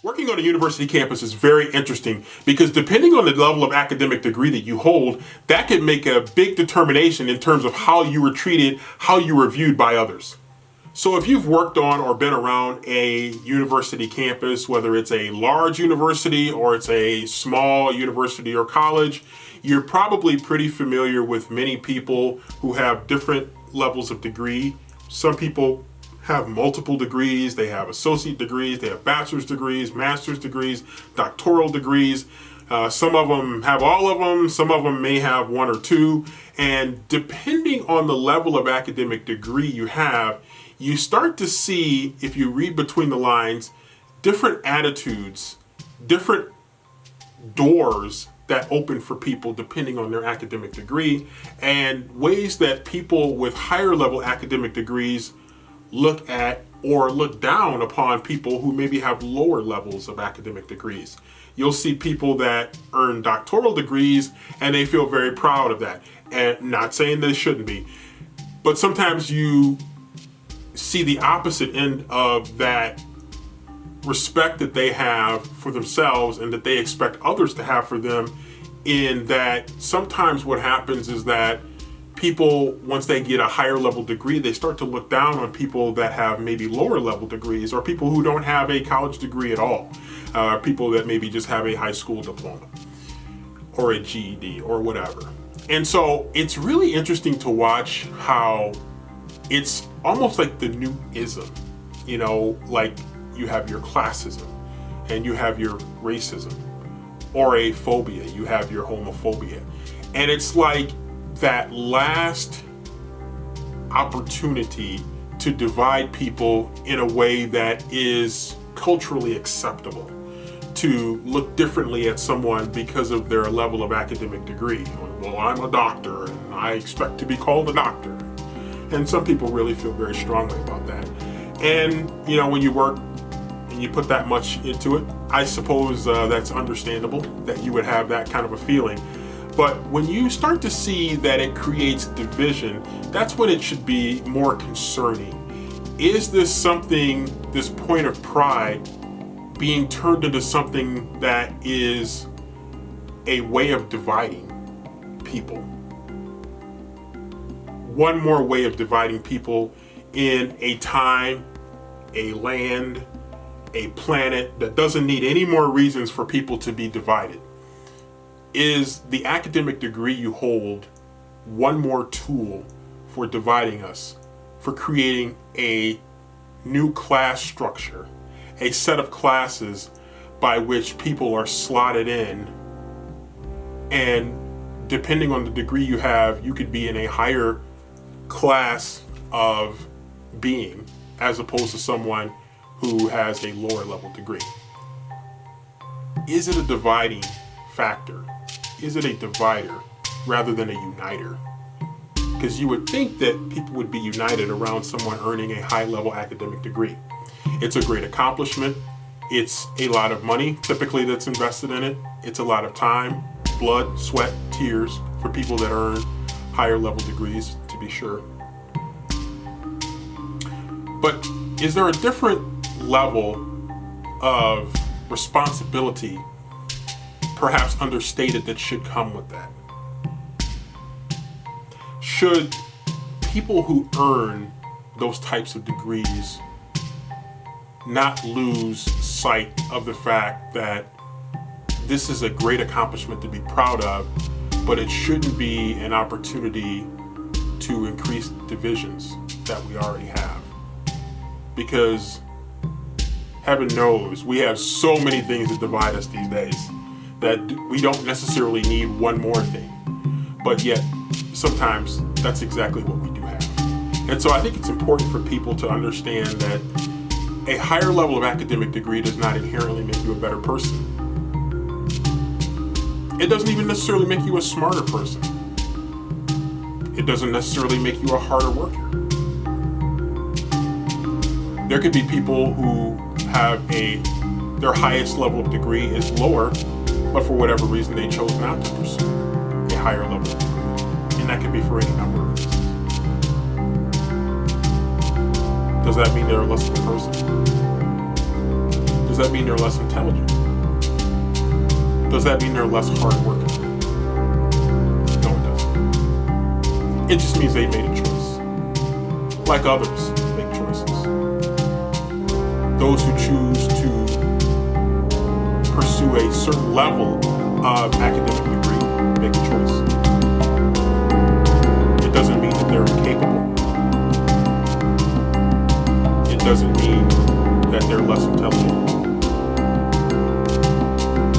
Working on a university campus is very interesting because depending on the level of academic degree that you hold, that could make a big determination in terms of how you were treated, how you were viewed by others. So if you've worked on or been around a university campus, whether it's a large university or it's a small university or college, you're probably pretty familiar with many people who have different levels of degree. Some people have multiple degrees, they have associate degrees, they have bachelor's degrees, master's degrees, doctoral degrees. Some of them have all of them, some of them may have one or two. And depending on the level of academic degree you have, you start to see, if you read between the lines, different attitudes, different doors that open for people depending on their academic degree, and ways that people with higher level academic degrees look at or look down upon people who maybe have lower levels of academic degrees. You'll see people that earn doctoral degrees and they feel very proud of that. And not saying they shouldn't be, but sometimes you see the opposite end of that respect that they have for themselves and that they expect others to have for them, in that sometimes what happens is that people, once they get a higher level degree, they start to look down on people that have maybe lower level degrees, or people who don't have a college degree at all, people that maybe just have a high school diploma or a GED or whatever. And so it's really interesting to watch how it's almost like the new ism, you know, like you have your classism and you have your racism, or a phobia, you have your homophobia. And it's like that last opportunity to divide people in a way that is culturally acceptable, to look differently at someone because of their level of academic degree. Well, I'm a doctor and I expect to be called a doctor. And some people really feel very strongly about that. And, you know, when you work and you put that much into it, I suppose that's understandable that you would have that kind of a feeling. But when you start to see that it creates division, that's when it should be more concerning. Is this something, this point of pride, being turned into something that is a way of dividing people? One more way of dividing people in a time, a land, a planet that doesn't need any more reasons for people to be divided. Is the academic degree you hold one more tool for dividing us, for creating a new class structure, a set of classes by which people are slotted in, and depending on the degree you have, you could be in a higher class of being as opposed to someone who has a lower level degree? Is it a dividing factor? Is it a divider rather than a uniter? Because you would think that people would be united around someone earning a high level academic degree. It's a great accomplishment. It's a lot of money typically that's invested in it. It's a lot of time, blood, sweat, tears for people that earn higher level degrees, to be sure. But is there a different level of responsibility, perhaps understated, that should come with that? Should people who earn those types of degrees not lose sight of the fact that this is a great accomplishment to be proud of, but it shouldn't be an opportunity to increase divisions that we already have? Because heaven knows we have so many things that divide us these days that we don't necessarily need one more thing. But yet, sometimes that's exactly what we do have. And so I think it's important for people to understand that a higher level of academic degree does not inherently make you a better person. It doesn't even necessarily make you a smarter person. It doesn't necessarily make you a harder worker. There could be people who have their highest level of degree is lower, but for whatever reason they chose not to pursue a higher level of degree. And that could be for any number of reasons. Does that mean they're less of a person? Does that mean they're less intelligent? Does that mean they're less hardworking? No, it doesn't. It just means they made a choice. Like others make choices. Those who choose to pursue a certain level of academic degree make a choice. It doesn't mean that they're incapable. It doesn't mean that they're less intelligent.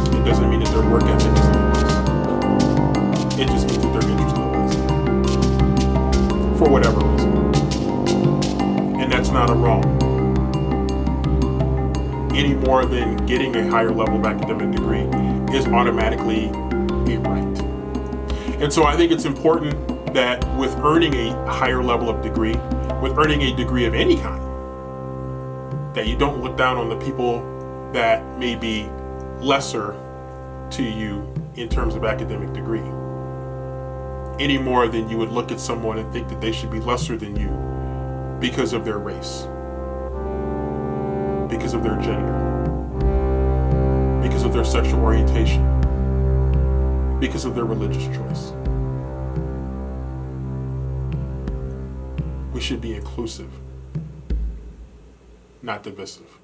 It doesn't mean that their work ethic is less. It just means that their interest level is low. For whatever reason. And that's not a wrong. Any more than getting a higher level of academic degree is automatically a right. And so I think it's important that with earning a higher level of degree, with earning a degree of any kind, that you don't look down on the people that may be lesser to you in terms of academic degree, any more than you would look at someone and think that they should be lesser than you because of their race, because of their gender, because of their sexual orientation, because of their religious choice. We should be inclusive, not divisive.